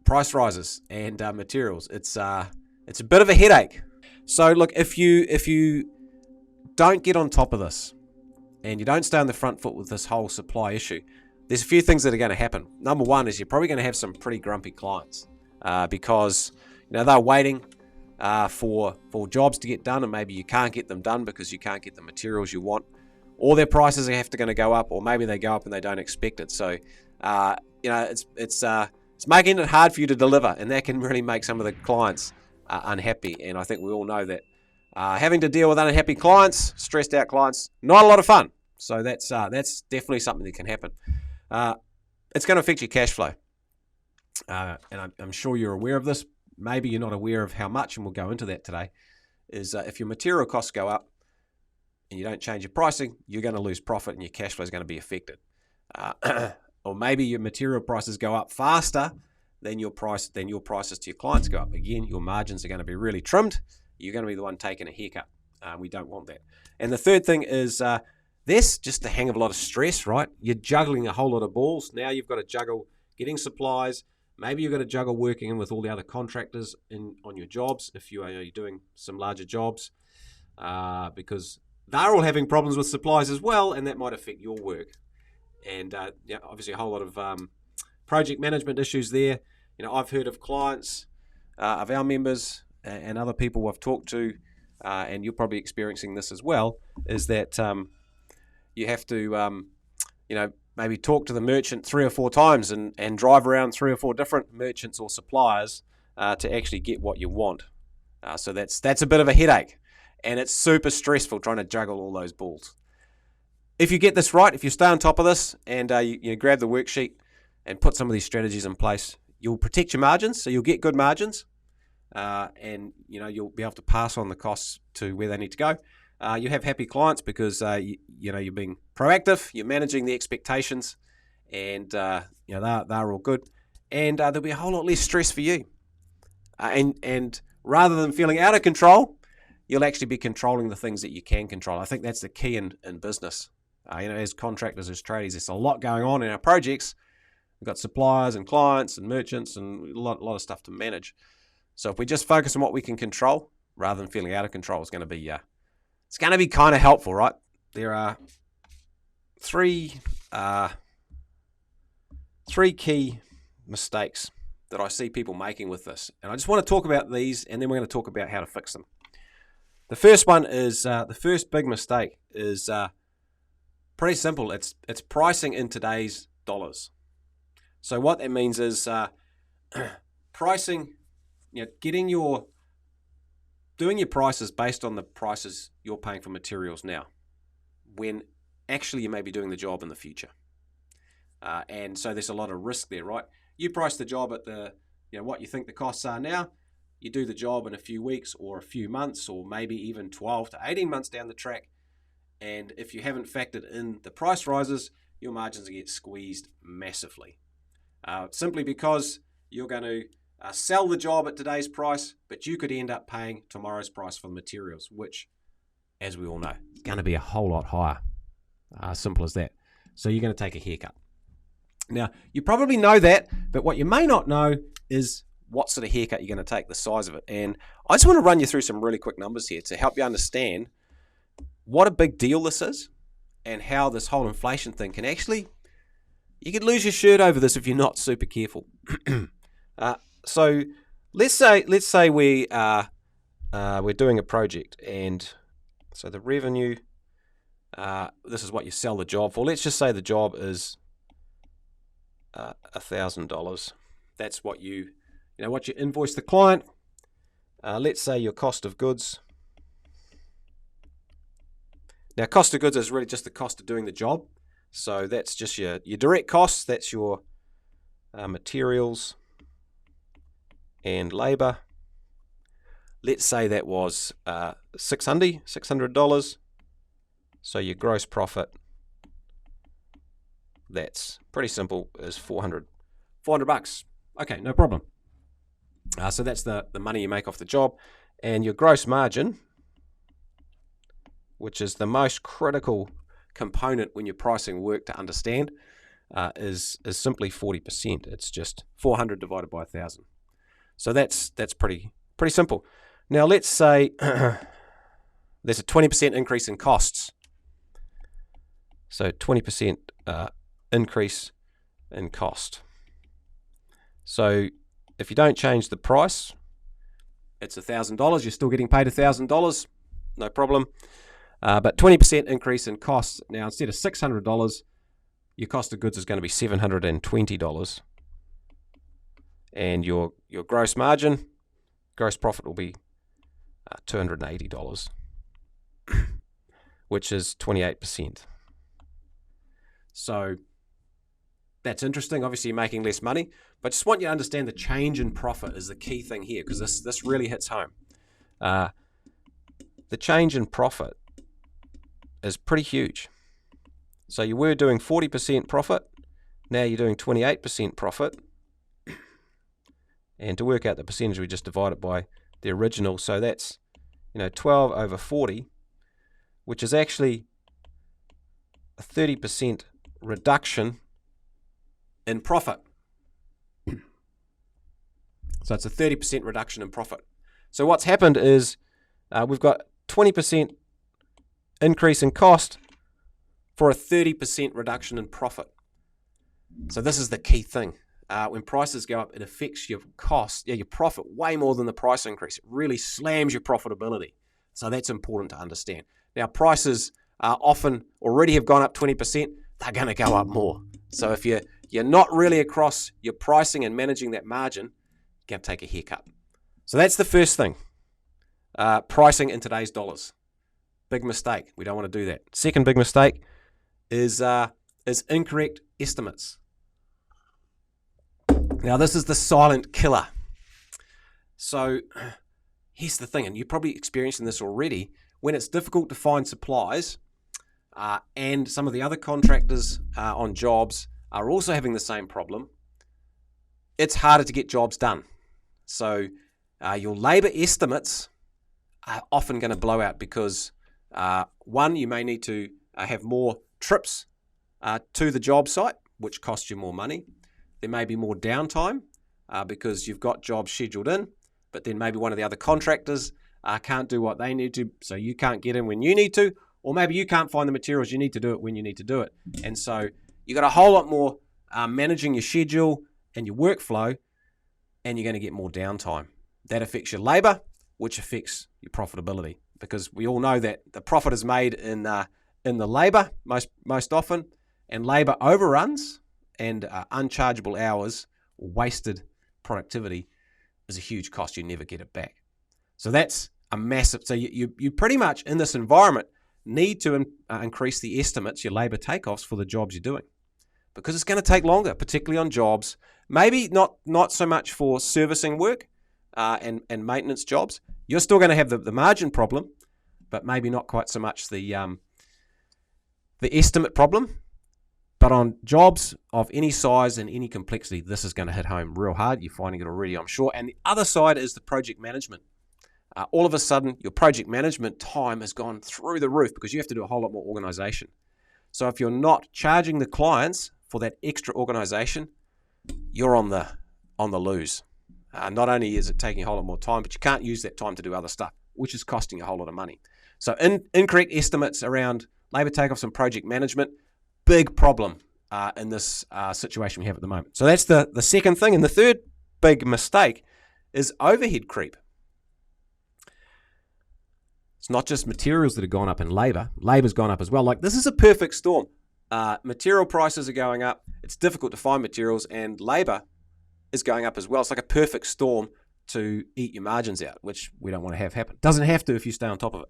price rises and materials. It's a bit of a headache. So look, if you don't get on top of this and you don't stay on the front foot with this whole supply issue, there's a few things that are going to happen. Number one is you're probably going to have some pretty grumpy clients because they're waiting for jobs to get done, and maybe you can't get them done because you can't get the materials you want, or their prices are going to go up, or maybe they go up and they don't expect it. So it's making it hard for you to deliver, and that can really make some of the clients unhappy. And I think we all know that having to deal with unhappy clients, stressed out clients, not a lot of fun. So that's definitely something that can happen. It's going to affect your cash flow, and I'm sure you're aware of this. Maybe you're not aware of how much, and we'll go into that today. Is if your material costs go up and you don't change your pricing, you're going to lose profit and your cash flow is going to be affected. Or maybe your material prices go up faster than your prices to your clients go up. Again, your margins are going to be really trimmed. You're going to be the one taking a haircut. We don't want that. And the third thing is there's just a hang of a lot of stress, right? You're juggling a whole lot of balls. Now you've got to juggle getting supplies. Maybe you've got to juggle working in with all the other contractors on your jobs if you're doing some larger jobs, because they're all having problems with supplies as well, and that might affect your work. And obviously a whole lot of project management issues there. I've heard of clients of our members and other people I've talked to, and you're probably experiencing this as well, is that you have to, maybe talk to the merchant 3 or 4 times and drive around 3 or 4 different merchants or suppliers to actually get what you want. So that's a bit of a headache, and it's super stressful trying to juggle all those balls. If you get this right, if you stay on top of this and you grab the worksheet and put some of these strategies in place, you'll protect your margins, so you'll get good margins, and you'll be able to pass on the costs to where they need to go. You have happy clients because you're being proactive, you're managing the expectations, and they're all good, and there'll be a whole lot less stress for you. And rather than feeling out of control, you'll actually be controlling the things that you can control. I think that's the key in business. As contractors, as tradies, there's a lot going on in our projects. We've got suppliers and clients and merchants and a lot of stuff to manage. So if we just focus on what we can control rather than feeling out of control, it's going to be kind of helpful, right? There are three key mistakes that I see people making with this, and I just want to talk about these, and then we're going to talk about how to fix them. The first one is the first big mistake is pretty simple. It's pricing in today's dollars. So what that means is pricing, doing your prices based on the prices you're paying for materials now, when actually you may be doing the job in the future. And so there's a lot of risk there, right? You price the job at what you think the costs are now. You do the job in a few weeks or a few months, or maybe even 12 to 18 months down the track. And if you haven't factored in the price rises, your margins get squeezed massively. Simply because you're going to sell the job at today's price, but you could end up paying tomorrow's price for the materials, which, as we all know, is going to be a whole lot higher. Simple as that. So you're going to take a haircut. Now, you probably know that, but what you may not know is what sort of haircut you're going to take, the size of it. And I just want to run you through some really quick numbers here to help you understand what a big deal this is and how this whole inflation thing can actually, you could lose your shirt over this if you're not super careful. So let's say we're doing a project, and so the revenue, this is what you sell the job for. Let's just say the job is $1,000. That's what you invoice the client. Let's say your cost of goods. Now, cost of goods is really just the cost of doing the job. So that's just your direct costs. That's your materials and labor. Let's say that was $600. So your gross profit, that's pretty simple, is $400 bucks. Okay, no problem. So that's the money you make off the job. And your gross margin, which is the most critical component when you're pricing work to understand. is simply 40%. It's just 400 divided by 1,000. So that's pretty simple. Now let's say there's a 20% increase in costs. So 20% increase in cost. So if you don't change the price, it's $1,000. You're still getting paid $1,000, no problem. But 20% increase in costs. Now instead of $600, your cost of goods is going to be $720, and your gross profit will be $280, which is 28%. So that's interesting. Obviously, you're making less money, but just want you to understand the change in profit is the key thing here, because this really hits home. The change in profit is pretty huge. So you were doing 40% profit, now you're doing 28% profit. And to work out the percentage, we just divide it by the original. So that's 12 over 40, which is actually a 30% reduction in profit. So it's a 30% reduction in profit. So what's happened is we've got 20% increase in cost for a 30% reduction in profit. So this is the key thing. When prices go up, it affects your cost, your profit, way more than the price increase. It really slams your profitability. So that's important to understand. Now, prices often already have gone up 20%. They're going to go up more. So if you're not really across your pricing and managing that margin, you're going to take a haircut. So that's the first thing. Pricing in today's dollars. Big mistake. We don't want to do that. Second big mistake is incorrect estimates. Now, this is the silent killer. So here's the thing, and you're probably experiencing this already. When it's difficult to find supplies, and some of the other contractors on jobs are also having the same problem, it's harder to get jobs done. So your labour estimates are often going to blow out because, one, you may need to have more trips to the job site, which costs you more money. There may be more downtime because you've got jobs scheduled in, but then maybe one of the other contractors can't do what they need to, so you can't get in when you need to, or maybe you can't find the materials you need to do it when you need to do it. And so you got a whole lot more managing your schedule and your workflow, and you're going to get more downtime. That affects your labour, which affects your profitability, because we all know that the profit is made in the labour most often, and labour overruns and unchargeable hours, or wasted productivity, is a huge cost. You never get it back. So that's a massive. So you pretty much in this environment need to increase the estimates, your labour takeoffs for the jobs you're doing, because it's going to take longer, particularly on jobs. Maybe not so much for servicing work and maintenance jobs. You're still going to have the margin problem, but maybe not quite so much the estimate problem. But on jobs of any size and any complexity, this is going to hit home real hard. You're finding it already, I'm sure. And the other side is the project management. All of a sudden, your project management time has gone through the roof because you have to do a whole lot more organization. So if you're not charging the clients for that extra organization, you're on the lose. Not only is it taking a whole lot more time, but you can't use that time to do other stuff, which is costing a whole lot of money. So incorrect estimates around labor takeoffs and project management, big problem in this situation we have at the moment. So that's the second thing. And the third big mistake is overhead creep. It's not just materials that have gone up in labour. Labour's gone up as well. Like, this is a perfect storm. Material prices are going up. It's difficult to find materials, and labour is going up as well. It's like a perfect storm to eat your margins out, which we don't want to have happen. Doesn't have to if you stay on top of it.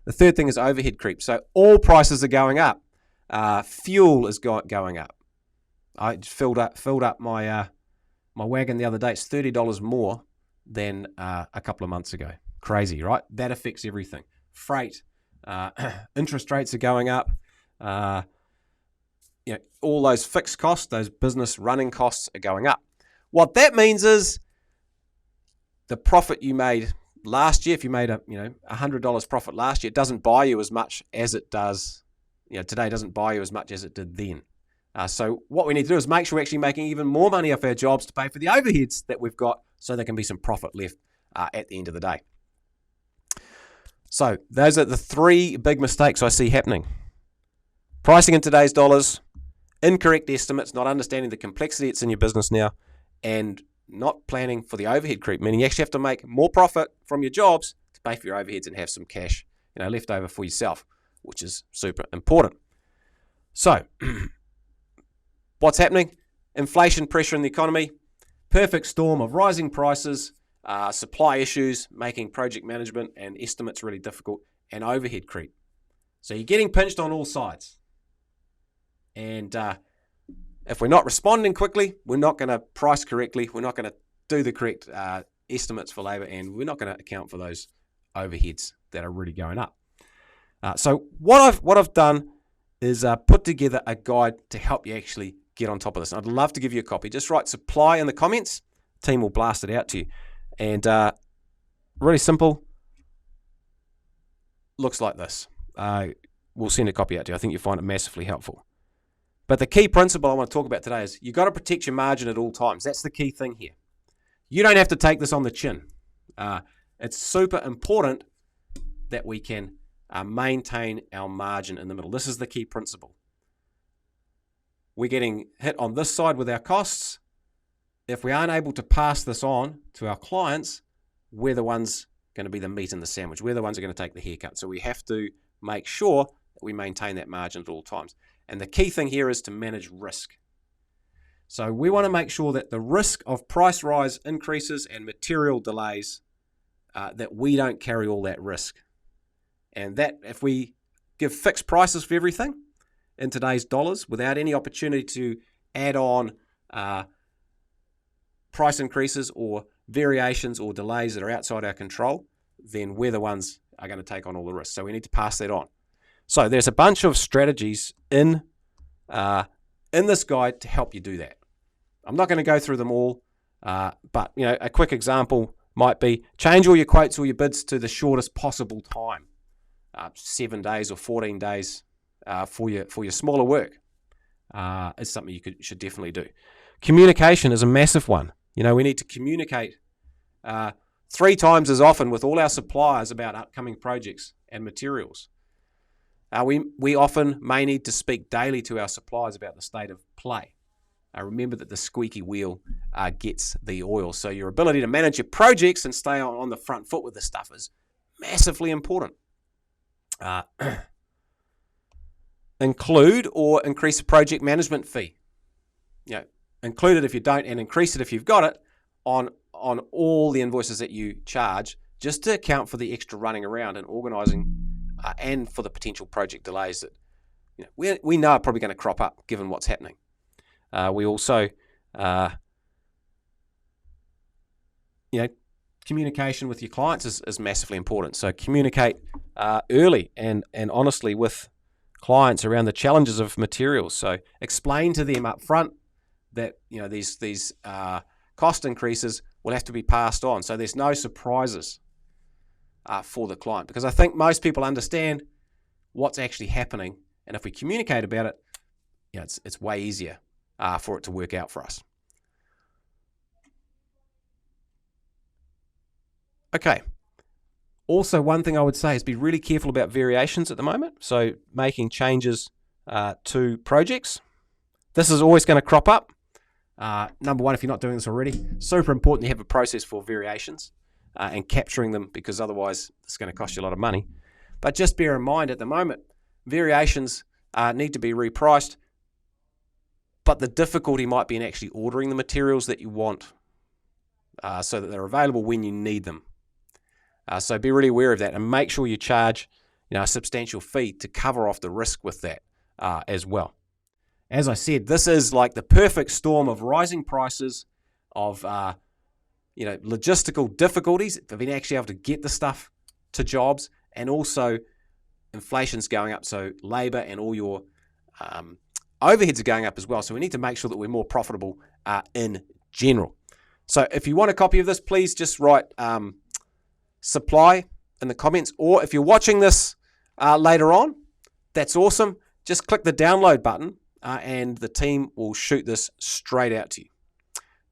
The third thing is overhead creep. So all prices are going up. Fuel is going up. I filled up my wagon the other day. It's $30 more than a couple of months ago. Crazy, right? That affects everything. Freight, interest rates are going up. All those fixed costs, those business running costs are going up. What that means is the profit you made last year, if you made $100 profit last year, it doesn't buy you as much as it does. Today doesn't buy you as much as it did then. So what we need to do is make sure we're actually making even more money off our jobs to pay for the overheads that we've got, so there can be some profit left at the end of the day. So those are the 3 big mistakes I see happening. Pricing in today's dollars, incorrect estimates, not understanding the complexity that's in your business now, and not planning for the overhead creep, meaning you actually have to make more profit from your jobs to pay for your overheads and have some cash, left over for yourself, which is super important. So what's happening? Inflation pressure in the economy, perfect storm of rising prices, supply issues, making project management and estimates really difficult, and overhead creep. So you're getting pinched on all sides. And if we're not responding quickly, we're not going to price correctly, we're not going to do the correct estimates for labour, and we're not going to account for those overheads that are really going up. So what I've done is put together a guide to help you actually get on top of this. And I'd love to give you a copy. Just write supply in the comments. The team will blast it out to you. And really simple. Looks like this. We'll send a copy out to you. I think you'll find it massively helpful. But the key principle I want to talk about today is you've got to protect your margin at all times. That's the key thing here. You don't have to take this on the chin. It's super important that we can maintain our margin in the middle. This is the key principle. We're getting hit on this side with our costs. If we aren't able to pass this on to our clients, we're the ones going to be the meat in the sandwich. We're the ones who are going to take the haircut. So we have to make sure that we maintain that margin at all times. And the key thing here is to manage risk. So we want to make sure that the risk of price rise increases and material delays, that we don't carry all that risk. And that if we give fixed prices for everything in today's dollars without any opportunity to add on price increases or variations or delays that are outside our control, then we're the ones who are going to take on all the risk. So we need to pass that on. So there's a bunch of strategies in this guide to help you do that. I'm not going to go through them all, but a quick example might be change all your quotes or your bids to the shortest possible time, 7 days or 14 days for your smaller work. It's something you should definitely do. Communication is a massive one. We need to communicate 3 times as often with all our suppliers about upcoming projects and materials. We often may need to speak daily to our suppliers about the state of play. Remember that the squeaky wheel gets the oil. So your ability to manage your projects and stay on the front foot with this stuff is massively important. Include or increase a project management fee. Include it if you don't and increase it if you've got it on all the invoices that you charge, just to account for the extra running around and organising and for the potential project delays that we know are probably going to crop up given what's happening. We also, communication with your clients is massively important. So communicate early and honestly with clients around the challenges of materials. So explain to them up front that these cost increases will have to be passed on. So there's no surprises for the client, because I think most people understand what's actually happening, and if we communicate about it, it's way easier for it to work out for us. Okay. Also, one thing I would say is be really careful about variations at the moment. So making changes to projects. This is always going to crop up. Number one, if you're not doing this already, super important you have a process for variations and capturing them, because otherwise it's going to cost you a lot of money. But just bear in mind at the moment, variations need to be repriced, but the difficulty might be in actually ordering the materials that you want so that they're available when you need them. So be really aware of that and make sure you charge a substantial fee to cover off the risk with that as well. As I said, this is like the perfect storm of rising prices, of logistical difficulties of being actually able to get the stuff to jobs, and also inflation's going up, so labour and all your overheads are going up as well. So we need to make sure that we're more profitable in general. So if you want a copy of this, please just write supply in the comments, or if you're watching this later on, that's awesome. Just click the download button and the team will shoot this straight out to you.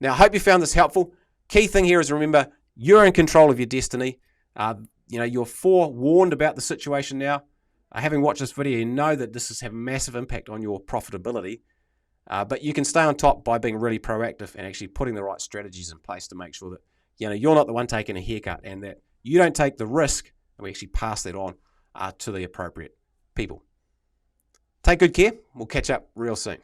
Now, I hope you found this helpful. Key thing here is remember, you're in control of your destiny. You're forewarned about the situation now. Having watched this video, you know that this has had a massive impact on your profitability. But you can stay on top by being really proactive and actually putting the right strategies in place to make sure that you're not the one taking a haircut and that you don't take the risk, and we actually pass that on to the appropriate people. Take good care. We'll catch up real soon.